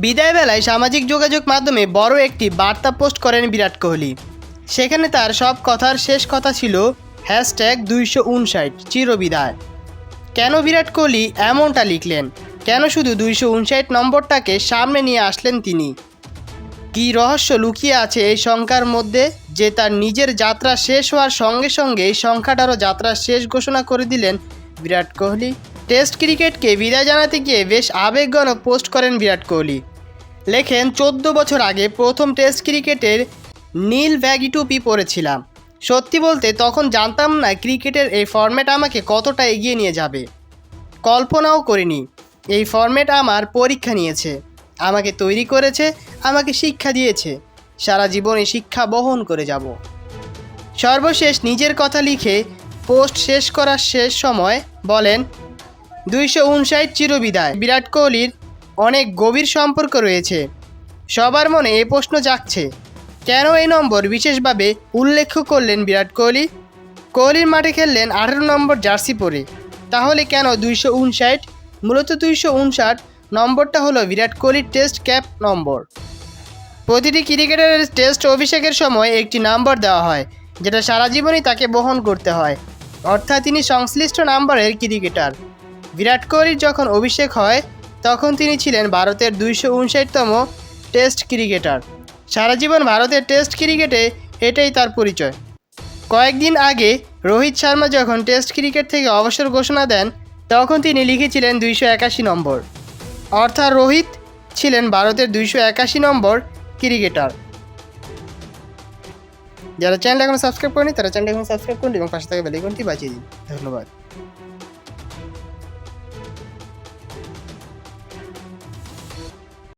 বিদায়বেলায় সামাজিক যোগাযোগ মাধ্যমে বড় একটি বার্তা পোস্ট করেন বিরাট কোহলি। সেখানে তার সব কথার শেষ কথা ছিল #259 চিরবিদায়। কেন বিরাট কোহলি এমনটা লিখলেন? কেন শুধু 259 নম্বরটাকে সামনে নিয়ে আসলেন তিনি? কী রহস্য লুকিয়ে আছে এই সংখ্যার মধ্যে যে তার নিজের যাত্রা শেষ হওয়ার সঙ্গে সঙ্গে এই সংখ্যাটারও যাত্রা শেষ ঘোষণা করে দিলেন বিরাট কোহলি? টেস্ট ক্রিকেটকে বিদায় জানাতে গিয়ে বেশ আবেগঘন পোস্ট করেন বিরাট কোহলি। লেখেন, 14 বছর আগে প্রথম টেস্ট ক্রিকেটের নীল ব্যাগি টুপি পরেছিলাম। সত্যি বলতে তখন জানতাম না ক্রিকেটের এই ফরম্যাট আমাকে কতটা এগিয়ে নিয়ে যাবে। কল্পনাও করিনি এই ফরম্যাট আমার পরীক্ষা নিয়েছে, আমাকে তৈরি করেছে, আমাকে শিক্ষা দিয়েছে। সারা জীবন এই শিক্ষা বহন করে যাব। সর্বশেষ নিজের কথা লিখে পোস্ট শেষ করার শেষ সময় বলেন, 259 চিরবিদায়। বিরাট কোহলির অনেক গভীর সম্পর্ক রয়েছে। সবার মনে এই প্রশ্ন জাগছে, কেন এই নম্বর বিশেষভাবে উল্লেখ করলেন বিরাট কোহলি? কোহলির মাঠে খেললেন 18 নম্বর জার্সি পরে, তাহলে কেন 259? মূলত 259 নম্বরটা হলো বিরাট কোহলির টেস্ট ক্যাপ নম্বর। প্রতিটি ক্রিকেটারের টেস্ট অভিষেকের সময় একটি নম্বর দেওয়া হয়, যেটা সারা জীবনই তাকে বহন করতে হয়, অর্থাৎ তিনি সংশ্লিষ্ট নম্বরের ক্রিকেটার। বিরাট কোহলির যখন অভিষেক হয় তখন তিনি ছিলেন ভারতের 259তম টেস্ট ক্রিকেটার। সারা জীবন ভারতের টেস্ট ক্রিকেটে এটাই তার পরিচয়। কয়েকদিন আগে রোহিত শর্মা যখন টেস্ট ক্রিকেট থেকে অবসর ঘোষণা দেন তখন তিনি লিখেছিলেন 281 নম্বর, অর্থাৎ রোহিত ছিলেন ভারতের 281 নম্বর ক্রিকেটার। যারা চ্যানেল এখন সাবস্ক্রাইব করেনি তারা চ্যানেল এখন সাবস্ক্রাইব করুন এবং পাশে থাকা বেল আইকনটি বাজিয়ে দিন। ধন্যবাদ।